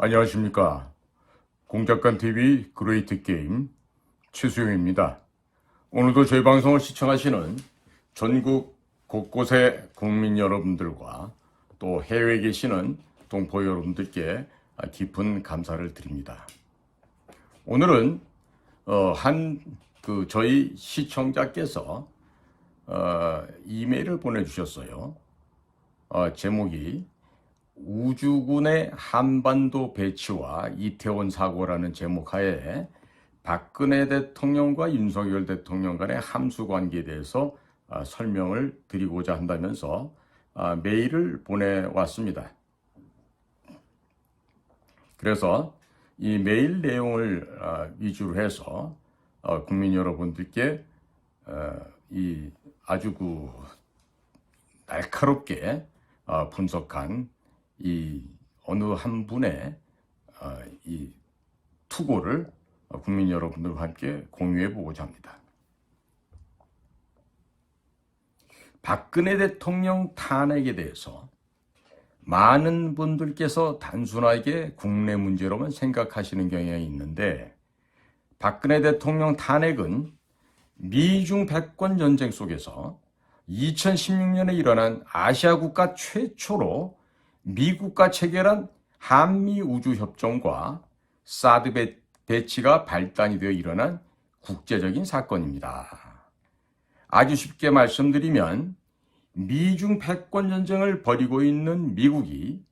안녕하십니까. 공작관TV 그레이트 게임 최수용입니다. 오늘도 저희 방송을 시청하시는 전국 곳곳의 국민 여러분들과 또 해외에 계시는 동포 여러분들께 깊은 감사를 드립니다. 오늘은 저희 시청자께서 이메일을 보내주셨어요. 제목이 우주군의 한반도 배치와 이태원 사고라는 제목 하에 박근혜 대통령과 윤석열 대통령 간의 함수 관계에 대해서 설명을 드리고자 한다면서 메일을 보내왔습니다. 그래서 이 메일 내용을 위주로 해서 국민 여러분들께 이 아주 날카롭게 분석한 이 어느 한 분의 이 투고를 국민 여러분들과 함께 공유해 보고자 합니다. 박근혜 대통령 탄핵에 대해서 많은 분들께서 단순하게 국내 문제로만 생각하시는 경향이 있는데, 박근혜 대통령 탄핵은 미중 패권 전쟁 속에서 2016년에 일어난 아시아 국가 최초로 미국과 체결한 한미우주협정과 사드 배치가 발단이 되어 일어난 국제적인 사건입니다. 아주 쉽게 말씀드리면 미중 패권 전쟁을 벌이고 있는 미국이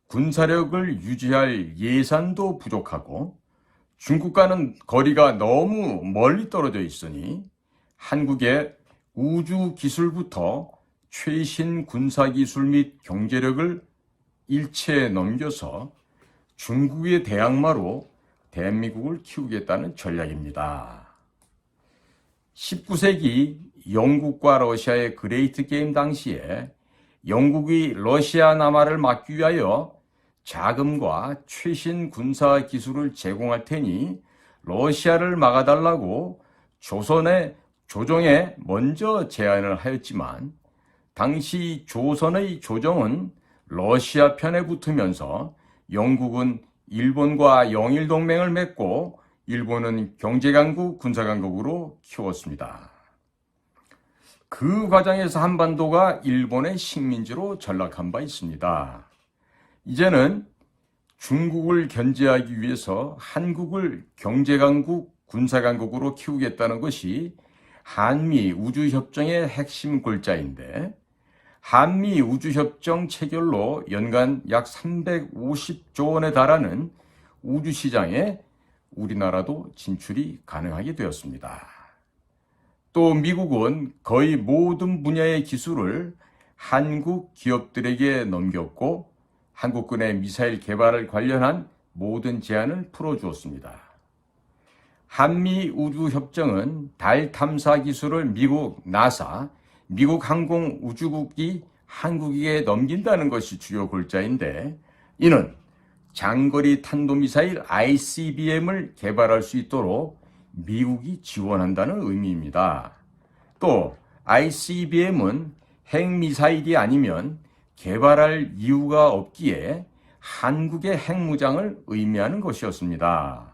군사력을 유지할 예산도 부족하고 중국과는 거리가 너무 멀리 떨어져 있으니 한국의 우주 기술부터 최신 군사기술 및 경제력을 일체에 넘겨서 중국의 대항마로 대한민국을 키우겠다는 전략입니다. 19세기 영국과 러시아의 그레이트 게임 당시에 영국이 러시아 남하를 막기 위하여 자금과 최신 군사 기술을 제공할 테니 러시아를 막아달라고 조정에 먼저 제안을 하였지만, 당시 조선의 조정은 러시아 편에 붙으면서 영국은 일본과 영일 동맹을 맺고 일본은 경제강국, 군사강국으로 키웠습니다. 그 과정에서 한반도가 일본의 식민지로 전락한 바 있습니다. 이제는 중국을 견제하기 위해서 한국을 경제강국, 군사강국으로 키우겠다는 것이 한미 우주협정의 핵심 골자인데, 한미 우주협정 체결로 연간 약 350조 원에 달하는 우주시장에 우리나라도 진출이 가능하게 되었습니다. 또 미국은 거의 모든 분야의 기술을 한국 기업들에게 넘겼고 한국군의 미사일 개발을 관련한 모든 제한을 풀어주었습니다. 한미 우주협정은 달 탐사 기술을 미국 나사, 미국 항공우주국이 한국에게 넘긴다는 것이 주요 골자인데, 이는 장거리 탄도미사일 ICBM을 개발할 수 있도록 미국이 지원한다는 의미입니다. 또 ICBM은 핵미사일이 아니면 개발할 이유가 없기에 한국의 핵무장을 의미하는 것이었습니다.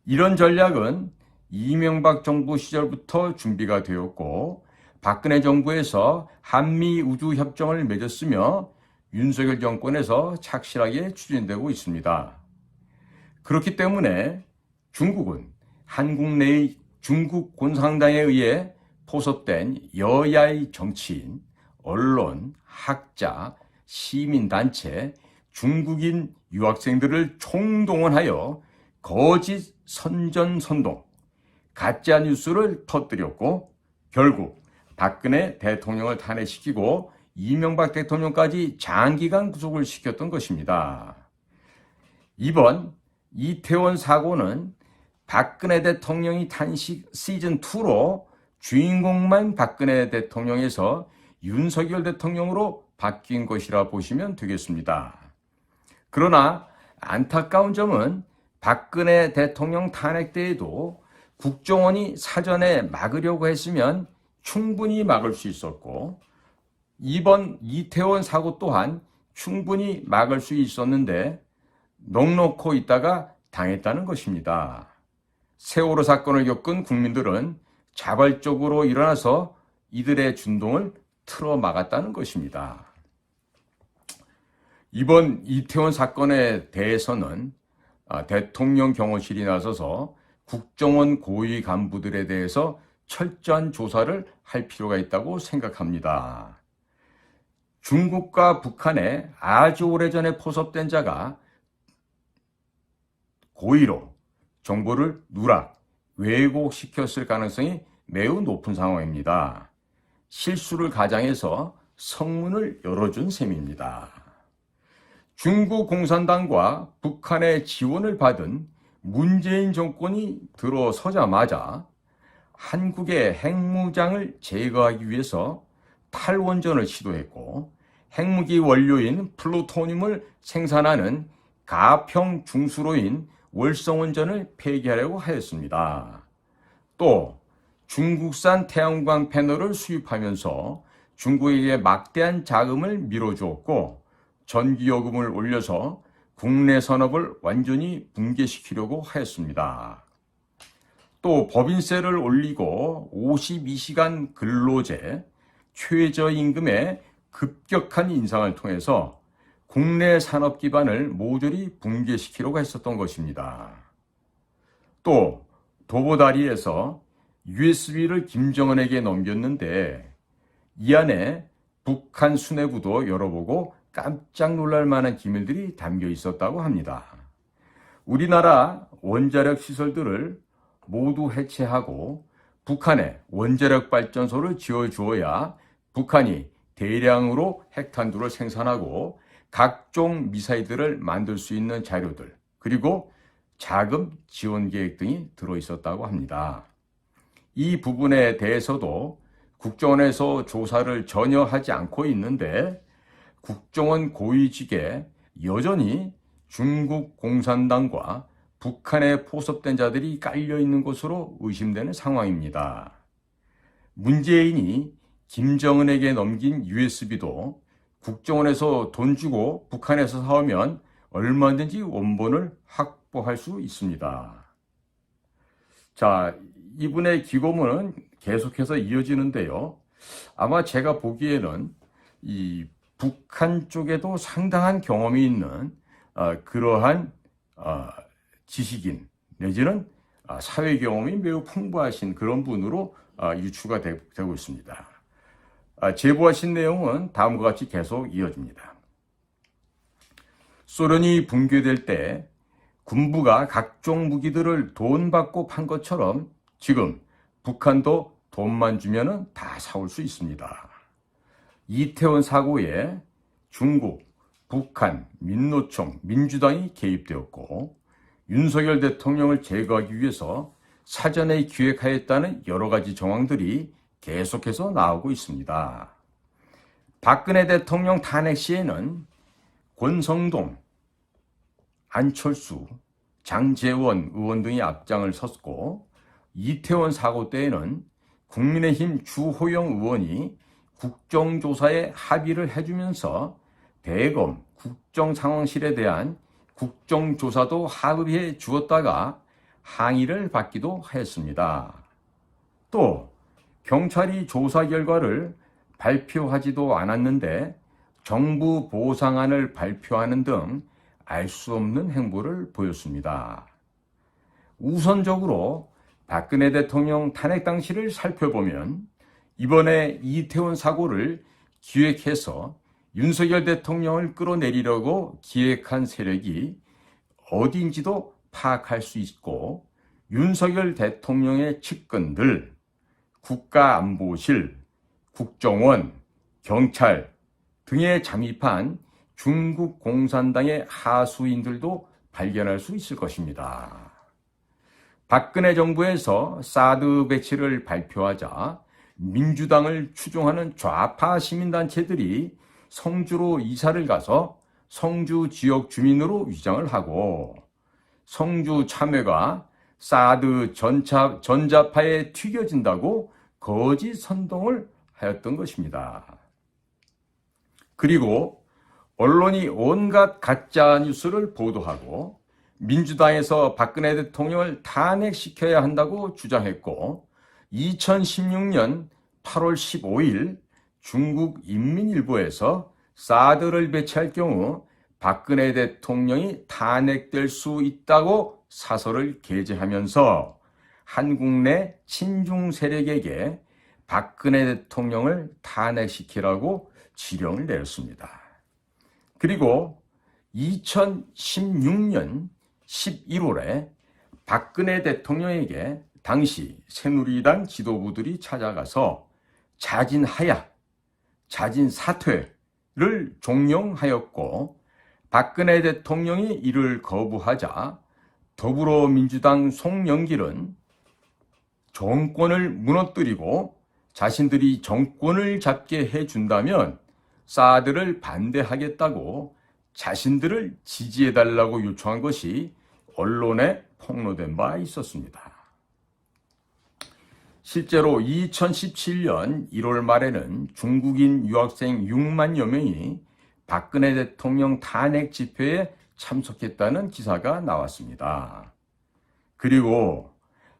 이런 전략은 이명박 정부 시절부터 준비가 되었고 박근혜 정부에서 한미 우주협정을 맺었으며 윤석열 정권에서 착실하게 추진되고 있습니다. 그렇기 때문에 중국은 한국 내의 중국 공산당에 의해 포섭된 여야의 정치인, 언론, 학자, 시민단체, 중국인 유학생들을 총동원하여 거짓 선전선동, 가짜 뉴스를 터뜨렸고 결국 박근혜 대통령을 탄핵시키고 이명박 대통령까지 장기간 구속을 시켰던 것입니다. 이번 이태원 사고는 박근혜 대통령이 탄식 시즌2로 주인공만 박근혜 대통령에서 윤석열 대통령으로 바뀐 것이라 보시면 되겠습니다. 그러나 안타까운 점은 박근혜 대통령 탄핵 때에도 국정원이 사전에 막으려고 했으면 충분히 막을 수 있었고, 이번 이태원 사고 또한 충분히 막을 수 있었는데 넋놓고 있다가 당했다는 것입니다. 세월호 사건을 겪은 국민들은 자발적으로 일어나서 이들의 준동을 틀어막았다는 것입니다. 이번 이태원 사건에 대해서는 대통령 경호실이 나서서 국정원 고위 간부들에 대해서 철저한 조사를 할 필요가 있다고 생각합니다. 중국과 북한에 아주 오래전에 포섭된 자가 고의로 정보를 누락, 왜곡시켰을 가능성이 매우 높은 상황입니다. 실수를 가장해서 성문을 열어준 셈입니다. 중국 공산당과 북한의 지원을 받은 문재인 정권이 들어서자마자 한국의 핵무장을 제거하기 위해서 탈원전을 시도했고 핵무기 원료인 플루토늄을 생산하는 가평 중수로인 월성원전을 폐기하려고 하였습니다. 또 중국산 태양광 패널을 수입하면서 중국에게 막대한 자금을 밀어주었고 전기요금을 올려서 국내 산업을 완전히 붕괴시키려고 하였습니다. 또 법인세를 올리고 52시간 근로제, 최저임금의 급격한 인상을 통해서 국내 산업 기반을 모조리 붕괴시키려고 했었던 것입니다. 또 도보다리에서 USB를 김정은에게 넘겼는데 이 안에 북한 수뇌부도 열어보고 깜짝 놀랄 만한 기밀들이 담겨 있었다고 합니다. 우리나라 원자력 시설들을 모두 해체하고 북한에 원자력 발전소를 지어주어야 북한이 대량으로 핵탄두를 생산하고 각종 미사일들을 만들 수 있는 자료들, 그리고 자금 지원 계획 등이 들어있었다고 합니다. 이 부분에 대해서도 국정원에서 조사를 전혀 하지 않고 있는데 국정원 고위직에 여전히 중국 공산당과 북한에 포섭된 자들이 깔려있는 것으로 의심되는 상황입니다. 문재인이 김정은에게 넘긴 USB도 국정원에서 돈 주고 북한에서 사오면 얼마든지 원본을 확보할 수 있습니다. 자, 이분의 기고문은 계속해서 이어지는데요. 아마 제가 보기에는 이 북한 쪽에도 상당한 경험이 있는 그러한 지식인 내지는 사회 경험이 매우 풍부하신 그런 분으로 유추가 되고 있습니다. 제보하신 내용은 다음과 같이 계속 이어집니다. 소련이 붕괴될 때 군부가 각종 무기들을 돈 받고 판 것처럼 지금 북한도 돈만 주면 다 사올 수 있습니다. 이태원 사고에 중국, 북한, 민노총, 민주당이 개입되었고 윤석열 대통령을 제거하기 위해서 사전에 기획하였다는 여러 가지 정황들이 계속해서 나오고 있습니다. 박근혜 대통령 탄핵 시에는 권성동, 안철수, 장제원 의원 등이 앞장을 섰고 이태원 사고 때에는 국민의힘 주호영 의원이 국정조사에 합의를 해주면서 대검 국정상황실에 대한 국정조사도 합의해 주었다가 항의를 받기도 하였습니다. 또 경찰이 조사 결과를 발표하지도 않았는데 정부 보상안을 발표하는 등 알 수 없는 행보를 보였습니다. 우선적으로 박근혜 대통령 탄핵 당시를 살펴보면 이번에 이태원 사고를 기획해서 윤석열 대통령을 끌어내리려고 기획한 세력이 어디인지도 파악할 수 있고 윤석열 대통령의 측근들, 국가안보실, 국정원, 경찰 등에 잠입한 중국 공산당의 하수인들도 발견할 수 있을 것입니다. 박근혜 정부에서 사드 배치를 발표하자 민주당을 추종하는 좌파 시민단체들이 성주로 이사를 가서 성주 지역 주민으로 위장을 하고 성주 참외가 사드 전자파에 튀겨진다고 거짓 선동을 하였던 것입니다. 그리고 언론이 온갖 가짜 뉴스를 보도하고 민주당에서 박근혜 대통령을 탄핵시켜야 한다고 주장했고 2016년 8월 15일 중국 인민일보에서 사드를 배치할 경우 박근혜 대통령이 탄핵될 수 있다고 사설을 게재하면서 한국 내 친중 세력에게 박근혜 대통령을 탄핵시키라고 지령을 내렸습니다. 그리고 2016년 11월에 박근혜 대통령에게 당시 새누리당 지도부들이 찾아가서 자진하야, 자진사퇴를 종용하였고 박근혜 대통령이 이를 거부하자 더불어민주당 송영길은 정권을 무너뜨리고 자신들이 정권을 잡게 해준다면 사드를 반대하겠다고 자신들을 지지해달라고 요청한 것이 언론에 폭로된 바 있었습니다. 실제로 2017년 1월 말에는 중국인 유학생 6만여 명이 박근혜 대통령 탄핵 집회에 참석했다는 기사가 나왔습니다. 그리고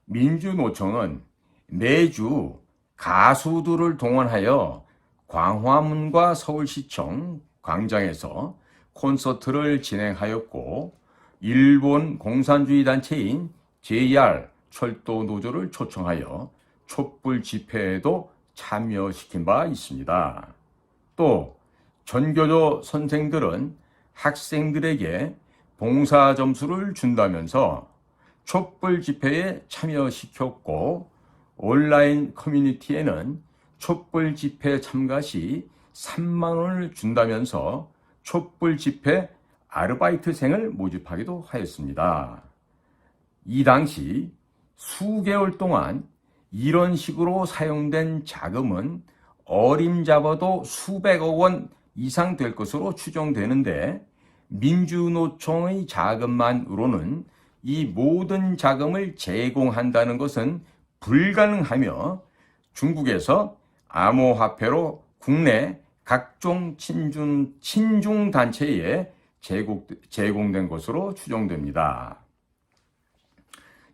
민주노총은 매주 가수들을 동원하여 광화문과 서울시청 광장에서 콘서트를 진행하였고 일본 공산주의 단체인 JR 철도 노조를 초청하여 촛불 집회에도 참여시킨 바 있습니다. 또 전교조 선생들은 학생들에게 봉사 점수를 준다면서 촛불 집회에 참여시켰고 온라인 커뮤니티에는 촛불 집회 참가 시 3만 원을 준다면서 촛불 집회 아르바이트생을 모집하기도 하였습니다. 이 당시 수개월 동안 이런 식으로 사용된 자금은 어림잡아도 수백억 원 이상 될 것으로 추정되는데 민주노총의 자금만으로는 이 모든 자금을 제공한다는 것은 불가능하며 중국에서 암호화폐로 국내 각종 친중 단체에 제공된 것으로 추정됩니다.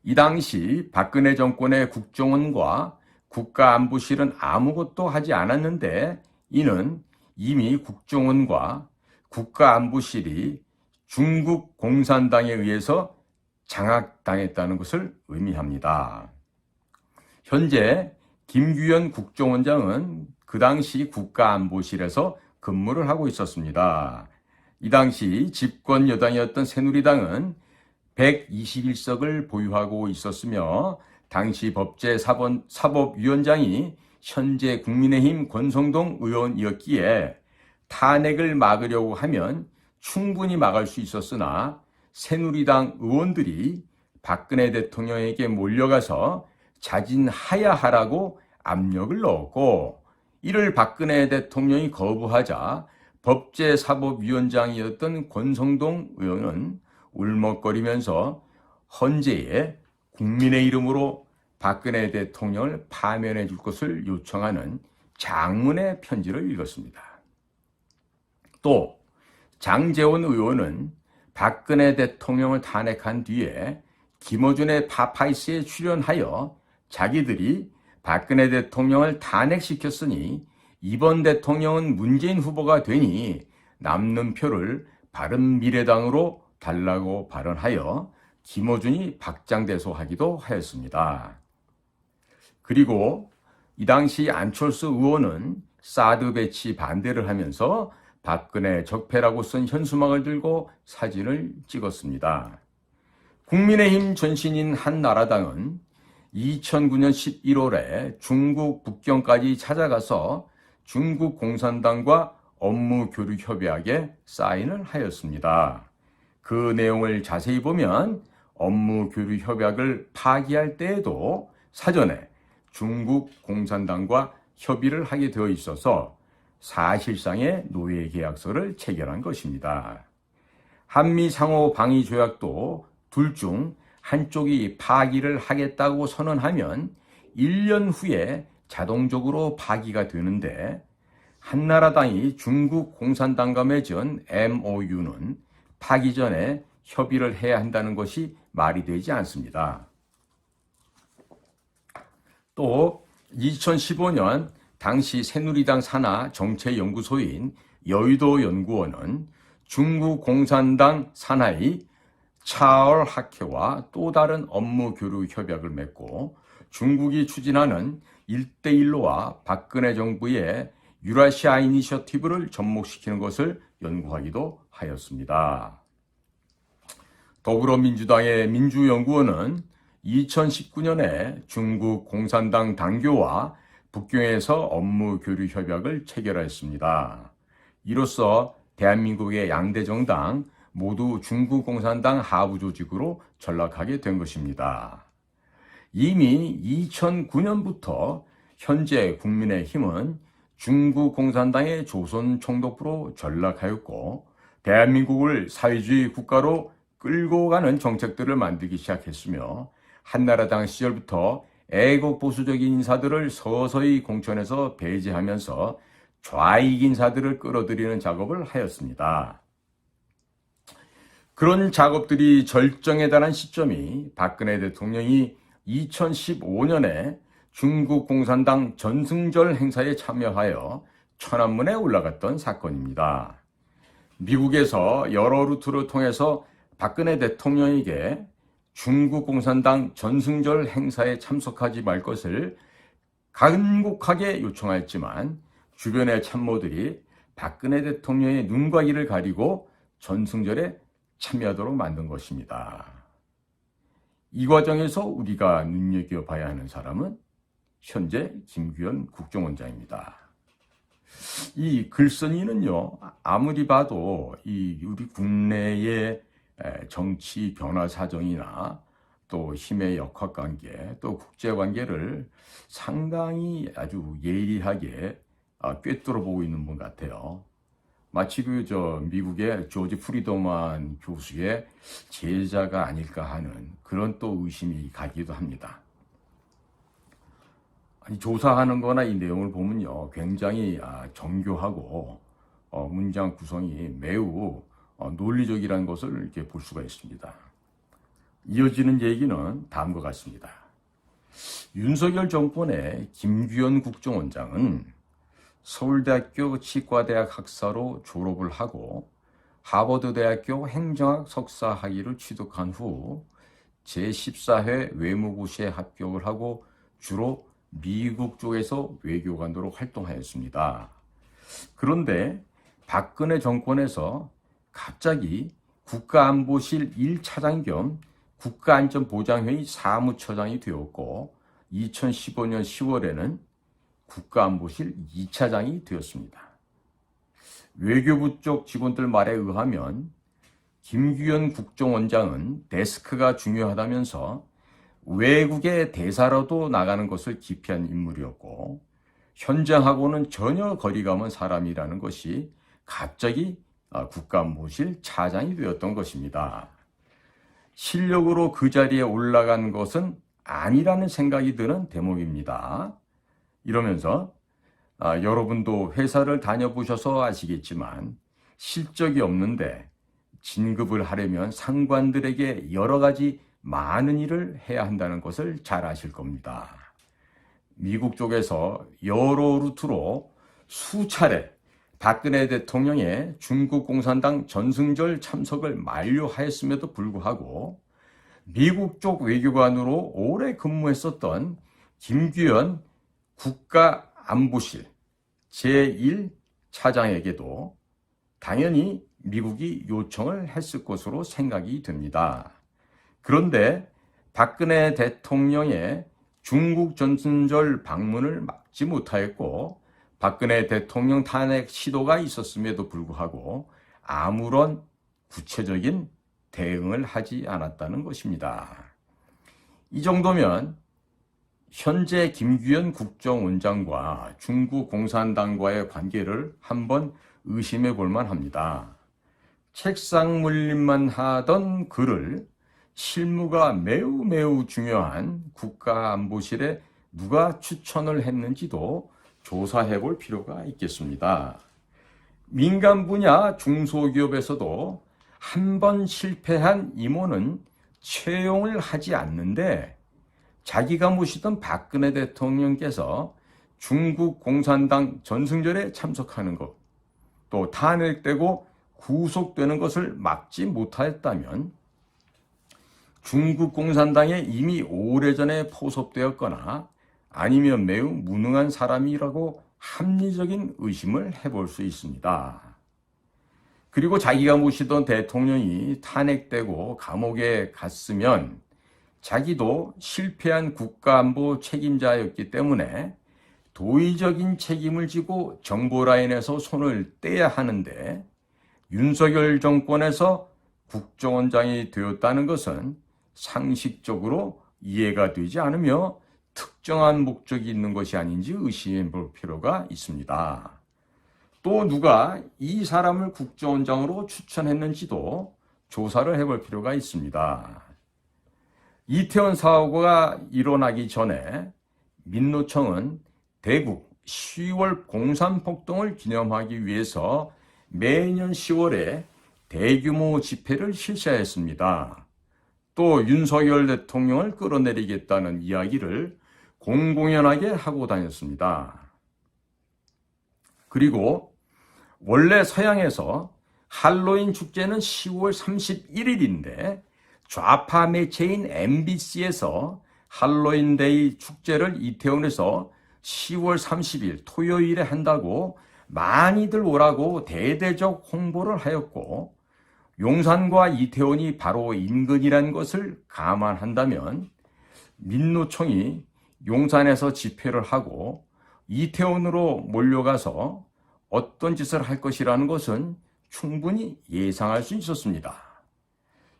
이 당시 박근혜 정권의 국정원과 국가안보실은 아무것도 하지 않았는데 이는 이미 국정원과 국가안보실이 중국 공산당에 의해서 장악당했다는 것을 의미합니다. 현재 김규현 국정원장은 그 당시 국가안보실에서 근무를 하고 있었습니다. 이 당시 집권 여당이었던 새누리당은 121석을 보유하고 있었으며 당시 법제사법위원장이 현재 국민의힘 권성동 의원이었기에 탄핵을 막으려고 하면 충분히 막을 수 있었으나 새누리당 의원들이 박근혜 대통령에게 몰려가서 자진하야 하라고 압력을 넣었고 이를 박근혜 대통령이 거부하자 법제사법위원장이었던 권성동 의원은 울먹거리면서 헌재에 국민의 이름으로 박근혜 대통령을 파면해 줄 것을 요청하는 장문의 편지를 읽었습니다. 또 장제원 의원은 박근혜 대통령을 탄핵한 뒤에 김어준의 파파이스에 출연하여 자기들이 박근혜 대통령을 탄핵시켰으니 이번 대통령은 문재인 후보가 되니 남는 표를 바른미래당으로 달라고 발언하여 김어준이 박장대소하기도 하였습니다. 그리고 이 당시 안철수 의원은 사드 배치 반대를 하면서 박근혜 적폐라고 쓴 현수막을 들고 사진을 찍었습니다. 국민의힘 전신인 한나라당은 2009년 11월에 중국 북경까지 찾아가서 중국 공산당과 업무 교류 협약에 사인을 하였습니다. 그 내용을 자세히 보면 업무 교류 협약을 파기할 때에도 사전에 중국 공산당과 협의를 하게 되어 있어서 사실상의 노예 계약서를 체결한 것입니다. 한미 상호 방위 조약도 둘 중 한쪽이 파기를 하겠다고 선언하면 1년 후에 자동적으로 파기가 되는데 한나라당이 중국 공산당과 맺은 MOU는 파기 전에 협의를 해야 한다는 것이 말이 되지 않습니다. 또 2015년 당시 새누리당 산하 정책연구소인 여의도연구원은 중국 공산당 산하의 차얼 학회와 또 다른 업무 교류 협약을 맺고 중국이 추진하는 1대1로와 박근혜 정부의 유라시아 이니셔티브를 접목시키는 것을 연구하기도 하였습니다. 더불어민주당의 민주연구원은 2019년에 중국 공산당 당교와 북경에서 업무 교류 협약을 체결하였습니다. 이로써 대한민국의 양대 정당 모두 중국 공산당 하부 조직으로 전락하게 된 것입니다. 이미 2009년부터 현재 국민의힘은 중국 공산당의 조선 총독부로 전락하였고 대한민국을 사회주의 국가로 끌고 가는 정책들을 만들기 시작했으며 한나라당 시절부터 애국 보수적인 인사들을 서서히 공천에서 배제하면서 좌익 인사들을 끌어들이는 작업을 하였습니다. 그런 작업들이 절정에 달한 시점이 박근혜 대통령이 2015년에 중국 공산당 전승절 행사에 참여하여 천안문에 올라갔던 사건입니다. 미국에서 여러 루트를 통해서 박근혜 대통령에게 중국 공산당 전승절 행사에 참석하지 말 것을 간곡하게 요청하였지만 주변의 참모들이 박근혜 대통령의 눈과 이를 가리고 전승절에 참여하도록 만든 것입니다. 이 과정에서 우리가 눈여겨봐야 하는 사람은 현재 김규현 국정원장입니다. 이 글쓴이는요, 아무리 봐도 우리 국내의 정치 변화 사정이나 또 힘의 역학관계, 또 국제관계를 상당히 아주 예리하게 꿰뚫어보고 있는 분 같아요. 마치 미국의 조지 프리드만 교수의 제자가 아닐까 하는 그런 또 의심이 가기도 합니다. 조사하는 거나 이 내용을 보면요, 굉장히 정교하고 문장 구성이 매우 논리적이라는 것을 이렇게 볼 수가 있습니다. 이어지는 얘기는 다음과 같습니다. 윤석열 정권의 김규현 국정원장은 서울대학교 치과대학 학사로 졸업을 하고 하버드대학교 행정학 석사 학위를 취득한 후 제14회 외무고시에 합격을 하고 주로 미국 쪽에서 외교관으로 활동하였습니다. 그런데 박근혜 정권에서 갑자기 국가안보실 1차장 겸 국가안전보장회의 사무처장이 되었고 2015년 10월에는 국가안보실 2차장이 되었습니다. 외교부 쪽 직원들 말에 의하면 김규현 국정원장은 데스크가 중요하다면서 외국의 대사로도 나가는 것을 기피한 인물이었고 현장하고는 전혀 거리가 먼 사람이라는 것이 갑자기 국가안보실 차장이 되었던 것입니다. 실력으로 그 자리에 올라간 것은 아니라는 생각이 드는 대목입니다. 이러면서 여러분도 회사를 다녀보셔서 아시겠지만 실적이 없는데 진급을 하려면 상관들에게 여러 가지 많은 일을 해야 한다는 것을 잘 아실 겁니다. 미국 쪽에서 여러 루트로 수차례 박근혜 대통령의 중국 공산당 전승절 참석을 만료하였음에도 불구하고 미국 쪽 외교관으로 오래 근무했었던 김규현 국가안보실 제1차장에게도 당연히 미국이 요청을 했을 것으로 생각이 됩니다. 그런데 박근혜 대통령의 중국 전승절 방문을 막지 못하였고 박근혜 대통령 탄핵 시도가 있었음에도 불구하고 아무런 구체적인 대응을 하지 않았다는 것입니다. 이 정도면 현재 김규현 국정원장과 중국 공산당과의 관계를 한번 의심해 볼 만합니다. 책상 물림만 하던 그를 실무가 매우 중요한 국가안보실에 누가 추천을 했는지도 조사해 볼 필요가 있겠습니다. 민간 분야 중소기업에서도 한 번 실패한 임원은 채용을 하지 않는데, 자기가 모시던 박근혜 대통령께서 중국 공산당 전승절에 참석하는 것, 또 탄핵되고 구속되는 것을 막지 못하였다면 중국 공산당에 이미 오래전에 포섭되었거나 아니면 매우 무능한 사람이라고 합리적인 의심을 해볼 수 있습니다. 그리고 자기가 모시던 대통령이 탄핵되고 감옥에 갔으면 자기도 실패한 국가안보 책임자였기 때문에 도의적인 책임을 지고 정보라인에서 손을 떼야 하는데, 윤석열 정권에서 국정원장이 되었다는 것은 상식적으로 이해가 되지 않으며 특정한 목적이 있는 것이 아닌지 의심해 볼 필요가 있습니다. 또 누가 이 사람을 국정원장으로 추천했는지도 조사를 해볼 필요가 있습니다. 이태원 사고가 일어나기 전에 민노총은 대구 10월 공산폭동을 기념하기 위해서 매년 10월에 대규모 집회를 실시했습니다. 또 윤석열 대통령을 끌어내리겠다는 이야기를 공공연하게 하고 다녔습니다. 그리고 원래 서양에서 할로윈 축제는 10월 31일인데 좌파 매체인 MBC에서 할로윈데이 축제를 이태원에서 10월 30일 토요일에 한다고 많이들 오라고 대대적 홍보를 하였고, 용산과 이태원이 바로 인근이라는 것을 감안한다면 민노총이 용산에서 집회를 하고 이태원으로 몰려가서 어떤 짓을 할 것이라는 것은 충분히 예상할 수 있었습니다.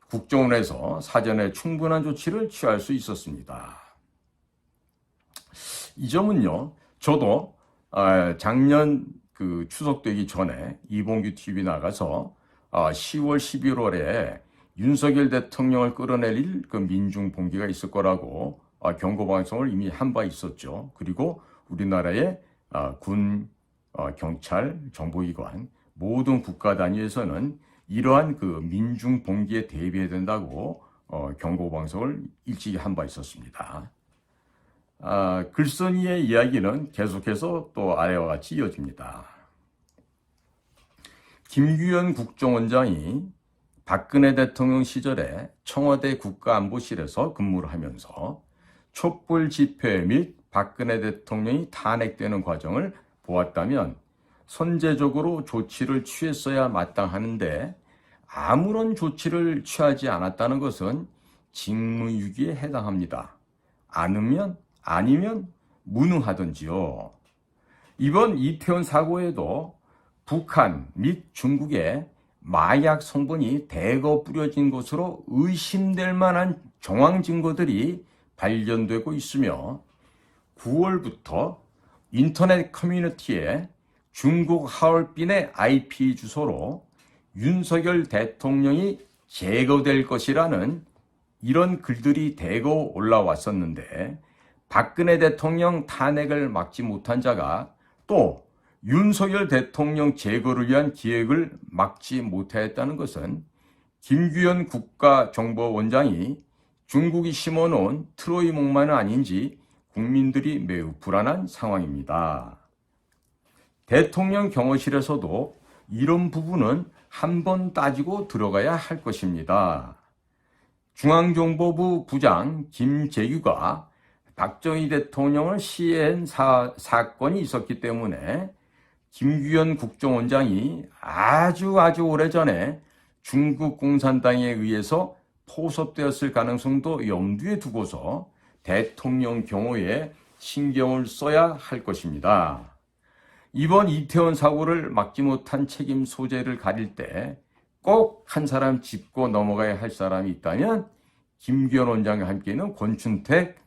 국정원에서 사전에 충분한 조치를 취할 수 있었습니다. 이 점은요, 저도 작년 추석 되기 전에 이봉규 TV 나가서 10월 11월에 윤석열 대통령을 끌어내릴 그 민중 봉기가 있을 거라고 경고 방송을 이미 한 바 있었죠. 그리고 우리나라의 군, 경찰, 정보기관 모든 국가 단위에서는 이러한 그 민중 봉기에 대비해야 된다고 경고 방송을 일찍이 한 바 있었습니다. 글쓴이의 이야기는 계속해서 또 아래와 같이 이어집니다. 김규현 국정원장이 박근혜 대통령 시절에 청와대 국가안보실에서 근무를 하면서 촛불 집회 및 박근혜 대통령이 탄핵되는 과정을 보았다면 선제적으로 조치를 취했어야 마땅하는데 아무런 조치를 취하지 않았다는 것은 직무유기에 해당합니다. 아니면 무능하든지요. 이번 이태원 사고에도 북한 및 중국에 마약 성분이 대거 뿌려진 것으로 의심될 만한 정황 증거들이 발견되고 있으며 9월부터 인터넷 커뮤니티에 중국 하얼빈의 IP 주소로 윤석열 대통령이 제거될 것이라는 이런 글들이 대거 올라왔었는데, 박근혜 대통령 탄핵을 막지 못한 자가 또 윤석열 대통령 제거를 위한 기획을 막지 못했다는 것은 김규현 국가정보원장이 중국이 심어놓은 트로이 목마는 아닌지 국민들이 매우 불안한 상황입니다. 대통령 경호실에서도 이런 부분은 한번 따지고 들어가야 할 것입니다. 중앙정보부 부장 김재규가 박정희 대통령을 시해한 사건이 있었기 때문에 김규현 국정원장이 아주 오래전에 중국 공산당에 의해서 포섭되었을 가능성도 염두에 두고서 대통령 경호에 신경을 써야 할 것입니다. 이번 이태원 사고를 막지 못한 책임 소재를 가릴 때 꼭 한 사람 짚고 넘어가야 할 사람이 있다면 김규현 원장과 함께는 권춘택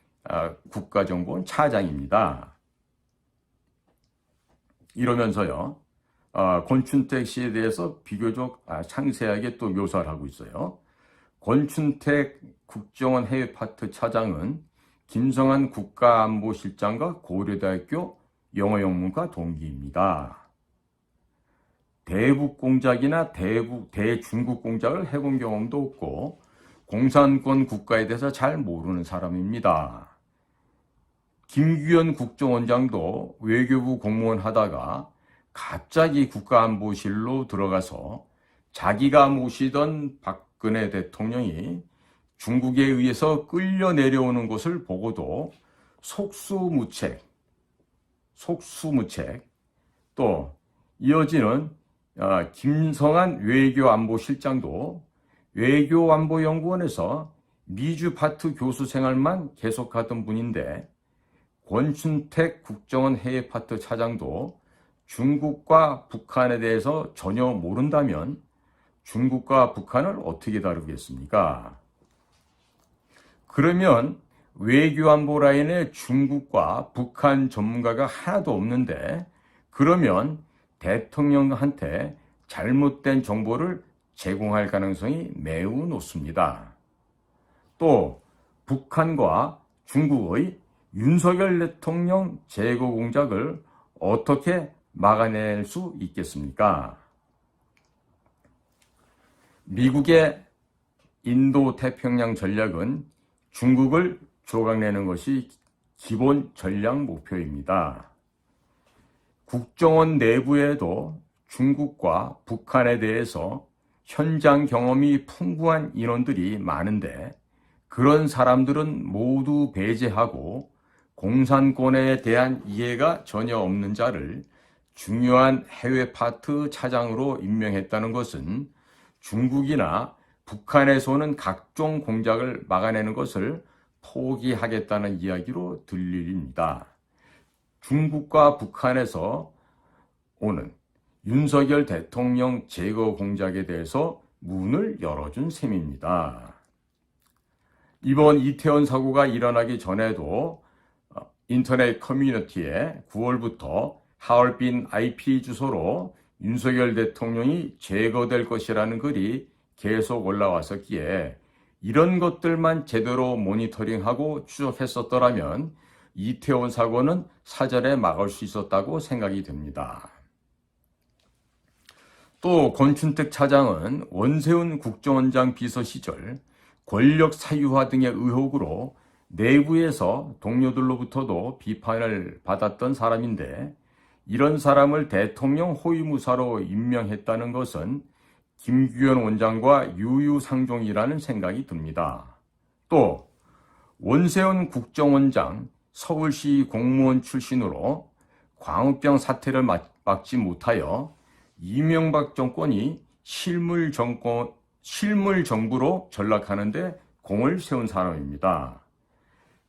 국가정보원 차장입니다. 이러면서요, 권춘택 씨에 대해서 비교적 상세하게 또 묘사를 하고 있어요. 권춘택 국정원 해외파트 차장은 김성한 국가안보실장과 고려대학교 영어 영문과 동기입니다. 대북 공작이나 대중국 공작을 해본 경험도 없고 공산권 국가에 대해서 잘 모르는 사람입니다. 김규현 국정원장도 외교부 공무원 하다가 갑자기 국가안보실로 들어가서 자기가 모시던 박근혜 대통령이 중국에 의해서 끌려 내려오는 것을 보고도 속수무책, 또 이어지는 김성한 외교안보실장도 외교안보연구원에서 미주 파트 교수 생활만 계속하던 분인데 권춘택 국정원 해외 파트 차장도 중국과 북한에 대해서 전혀 모른다면 중국과 북한을 어떻게 다루겠습니까? 그러면 외교안보 라인에 중국과 북한 전문가가 하나도 없는데 그러면 대통령한테 잘못된 정보를 제공할 가능성이 매우 높습니다. 또 북한과 중국의 윤석열 대통령 제거 공작을 어떻게 막아낼 수 있겠습니까? 미국의 인도-태평양 전략은 중국을 조각내는 것이 기본 전략 목표입니다. 국정원 내부에도 중국과 북한에 대해서 현장 경험이 풍부한 인원들이 많은데 그런 사람들은 모두 배제하고 공산권에 대한 이해가 전혀 없는 자를 중요한 해외 파트 차장으로 임명했다는 것은 중국이나 북한에서 오는 각종 공작을 막아내는 것을 포기하겠다는 이야기로 들립니다. 중국과 북한에서 오는 윤석열 대통령 제거 공작에 대해서 문을 열어준 셈입니다. 이번 이태원 사고가 일어나기 전에도 인터넷 커뮤니티에 9월부터 하얼빈 IP 주소로 윤석열 대통령이 제거될 것이라는 글이 계속 올라왔었기에 이런 것들만 제대로 모니터링하고 추적했었더라면 이태원 사고는 사전에 막을 수 있었다고 생각이 됩니다. 또 권춘택 차장은 원세훈 국정원장 비서 시절 권력 사유화 등의 의혹으로 내부에서 동료들로부터도 비판을 받았던 사람인데 이런 사람을 대통령 호위무사로 임명했다는 것은 김규현 원장과 유유상종이라는 생각이 듭니다. 또 원세훈 국정원장 서울시 공무원 출신으로 광우병 사태를 막지 못하여 이명박 정권이 실물 정부로 전락하는 데 공을 세운 사람입니다.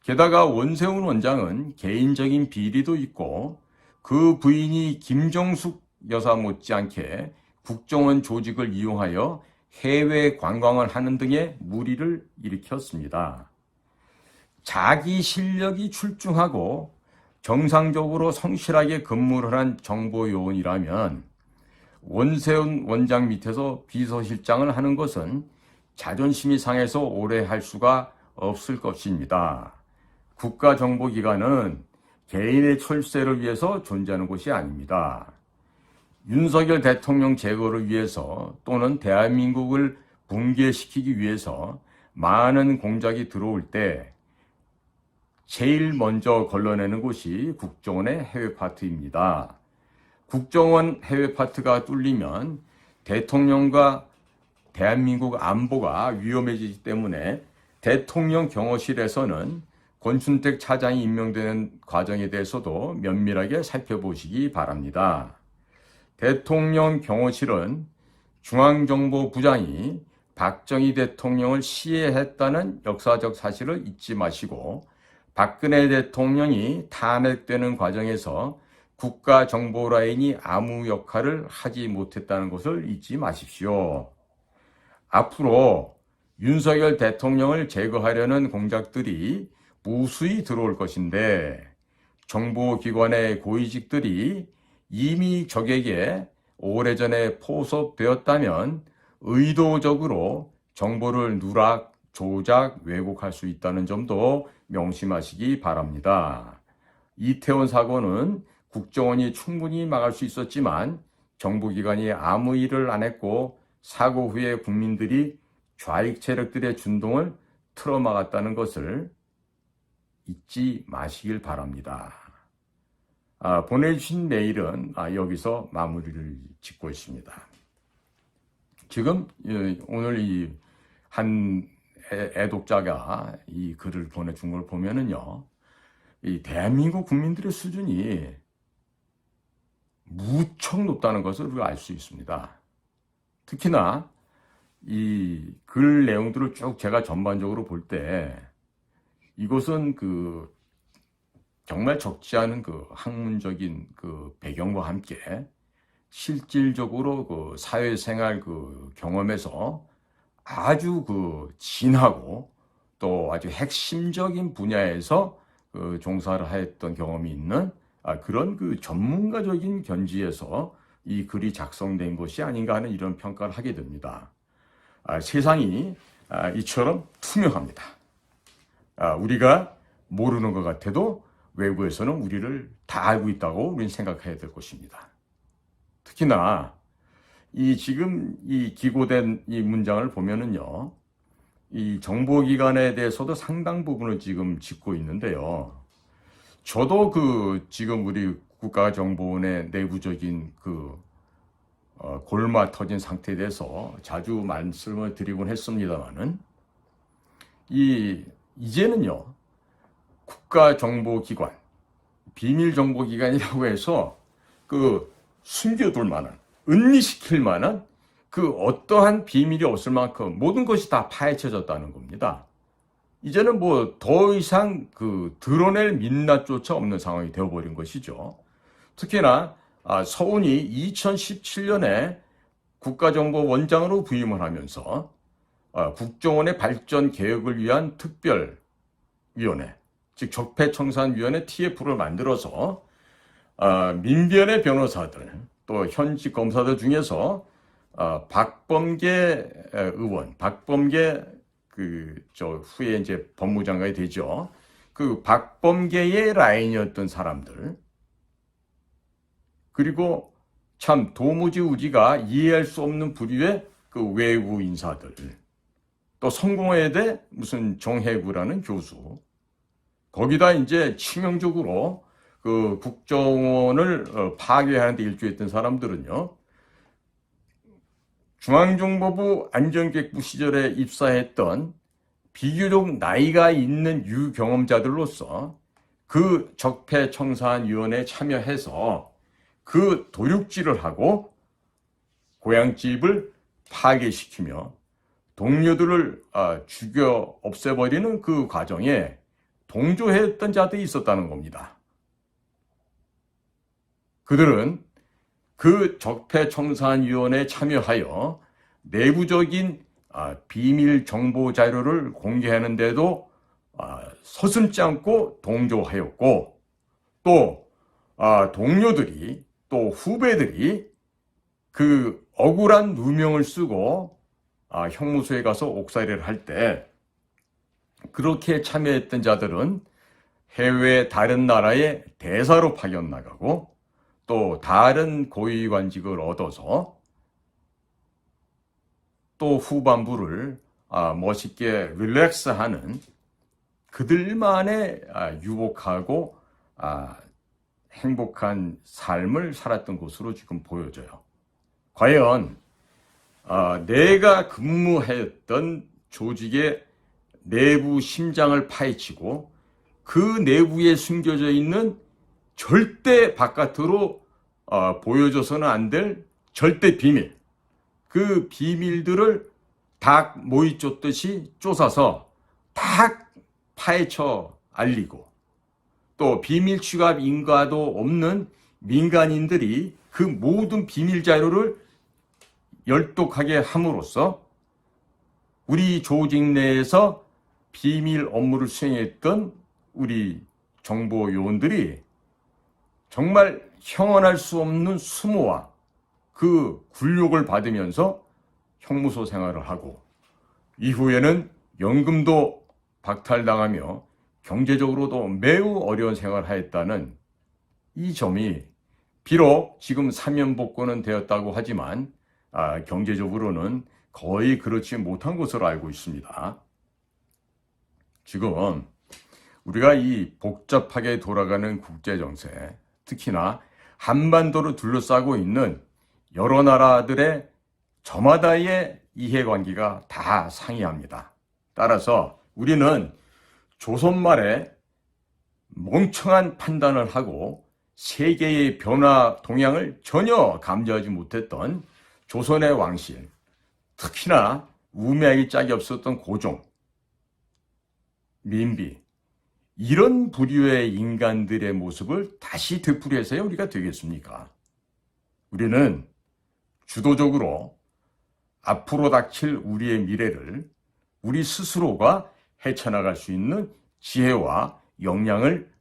게다가 원세훈 원장은 개인적인 비리도 있고 그 부인이 김정숙 여사 못지않게 국정원 조직을 이용하여 해외 관광을 하는 등의 무리를 일으켰습니다. 자기 실력이 출중하고 정상적으로 성실하게 근무를 한 정보요원이라면 원세훈 원장 밑에서 비서실장을 하는 것은 자존심이 상해서 오래 할 수가 없을 것입니다. 국가정보기관은 개인의 철새를 위해서 존재하는 곳이 아닙니다. 윤석열 대통령 제거를 위해서 또는 대한민국을 붕괴시키기 위해서 많은 공작이 들어올 때 제일 먼저 걸러내는 곳이 국정원의 해외 파트입니다. 국정원 해외 파트가 뚫리면 대통령과 대한민국 안보가 위험해지기 때문에 대통령 경호실에서는 권춘택 차장이 임명되는 과정에 대해서도 면밀하게 살펴보시기 바랍니다. 대통령 경호실은 중앙정보부장이 박정희 대통령을 시해했다는 역사적 사실을 잊지 마시고 박근혜 대통령이 탄핵되는 과정에서 국가정보라인이 아무 역할을 하지 못했다는 것을 잊지 마십시오. 앞으로 윤석열 대통령을 제거하려는 공작들이 무수히 들어올 것인데 정보기관의 고위직들이 이미 적에게 오래전에 포섭되었다면 의도적으로 정보를 누락, 조작, 왜곡할 수 있다는 점도 명심하시기 바랍니다. 이태원 사고는 국정원이 충분히 막을 수 있었지만 정보기관이 아무 일을 안 했고 사고 후에 국민들이 좌익 세력들의 준동을 틀어막았다는 것을 잊지 마시길 바랍니다. 보내주신 메일은 여기서 마무리를 짓고 있습니다. 지금 오늘 이 한 애독자가 이 글을 보내준 걸 보면은요, 이 대한민국 국민들의 수준이 무척 높다는 것을 우리가 알 수 있습니다. 특히나 이 글 내용들을 쭉 제가 전반적으로 볼 때 이것은 그 정말 적지 않은 그 학문적인 그 배경과 함께 실질적으로 그 사회생활 그 경험에서 아주 그 진하고 또 아주 핵심적인 분야에서 그 종사를 하였던 경험이 있는 그런 그 전문가적인 견지에서 이 글이 작성된 것이 아닌가 하는 이런 평가를 하게 됩니다. 세상이 이처럼 투명합니다. 우리가 모르는 것 같아도 외부에서는 우리를 다 알고 있다고 우리는 생각해야 될 것입니다. 특히나 지금 이 기고된 이 문장을 보면은요, 이 정보기관에 대해서도 상당 부분을 지금 짚고 있는데요. 저도 지금 우리 국가정보원의 내부적인 골마 터진 상태에 대해서 자주 말씀을 드리곤 했습니다만은, 이제는요, 국가정보기관, 비밀정보기관이라고 해서 숨겨둘 만한, 은리시킬 만한 어떠한 비밀이 없을 만큼 모든 것이 다 파헤쳐졌다는 겁니다. 이제는 더 이상 드러낼 민낯조차 없는 상황이 되어버린 것이죠. 특히나 서훈이 2017년에 국가정보원장으로 부임을 하면서 국정원의 발전 개혁을 위한 특별위원회, 즉 적폐청산위원회 TF를 만들어서 민변의 변호사들 또 현직 검사들 중에서 박범계 의원, 박범계 후에 이제 법무장관이 되죠. 박범계의 라인이었던 사람들, 그리고 참 도무지 우리가 이해할 수 없는 부류의 외부 인사들, 또 성공회대 무슨 정혜구라는 교수, 거기다 이제 치명적으로 국정원을 파괴하는 데 일조했던 사람들은요, 중앙정보부 안전기획부 시절에 입사했던 비교적 나이가 있는 유경험자들로서 적폐청산위원회에 참여해서 도륙질을 하고 고향집을 파괴시키며 동료들을 죽여 없애버리는 과정에 동조했던 자들이 있었다는 겁니다. 그들은 적폐청산위원회에 참여하여 내부적인 비밀 정보 자료를 공개하는데도 서슴지 않고 동조하였고, 또 동료들이 또 후배들이 억울한 누명을 쓰고 형무소에 가서 옥살이를 할 때 그렇게 참여했던 자들은 해외 다른 나라의 대사로 파견 나가고 또 다른 고위관직을 얻어서 또 후반부를 멋있게 릴렉스하는 그들만의 유복하고 행복한 삶을 살았던 것으로 지금 보여져요. 과연 내가 근무했던 조직의 내부 심장을 파헤치고 그 내부에 숨겨져 있는 절대 바깥으로 보여줘서는 안 될 절대 비밀, 그 비밀들을 닭 모이 쫓듯이 쫓아서 다 파헤쳐 알리고, 또 비밀 취급 인가도 없는 민간인들이 그 모든 비밀 자료를 열독하게 함으로써 우리 조직 내에서 비밀 업무를 수행했던 우리 정보 요원들이 정말 형언할 수 없는 수모와 굴욕을 받으면서 형무소 생활을 하고, 이후에는 연금도 박탈당하며 경제적으로도 매우 어려운 생활을 하였다는 이 점이 비록 지금 사면복권은 되었다고 하지만 경제적으로는 거의 그렇지 못한 것으로 알고 있습니다. 지금 우리가 이 복잡하게 돌아가는 국제정세, 특히나 한반도를 둘러싸고 있는 여러 나라들의 저마다의 이해관계가 다 상이합니다. 따라서 우리는 조선말에 멍청한 판단을 하고 세계의 변화 동향을 전혀 감지하지 못했던 조선의 왕실, 특히나 우매하기 짝이 없었던 고종, 민비, 이런 부류의 인간들의 모습을 다시 되풀이해서야 우리가 되겠습니까? 우리는 주도적으로 앞으로 닥칠 우리의 미래를 우리 스스로가 헤쳐나갈 수 있는 지혜와 역량을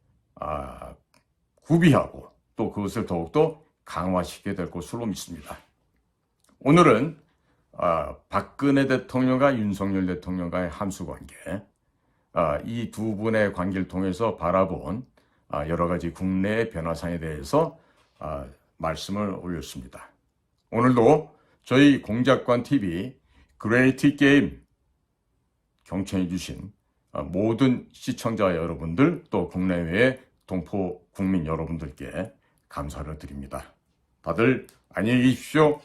구비하고 또 그것을 더욱더 강화시키게 될 것으로 믿습니다. 오늘은 박근혜 대통령과 윤석열 대통령과의 함수관계, 이 두 분의 관계를 통해서 바라본 여러 가지 국내의 변화상에 대해서 말씀을 올렸습니다. 오늘도 저희 공작관TV 그레이트 게임 경청해 주신 모든 시청자 여러분들, 또 국내외의 동포 국민 여러분들께 감사를 드립니다. 다들 안녕히 계십시오.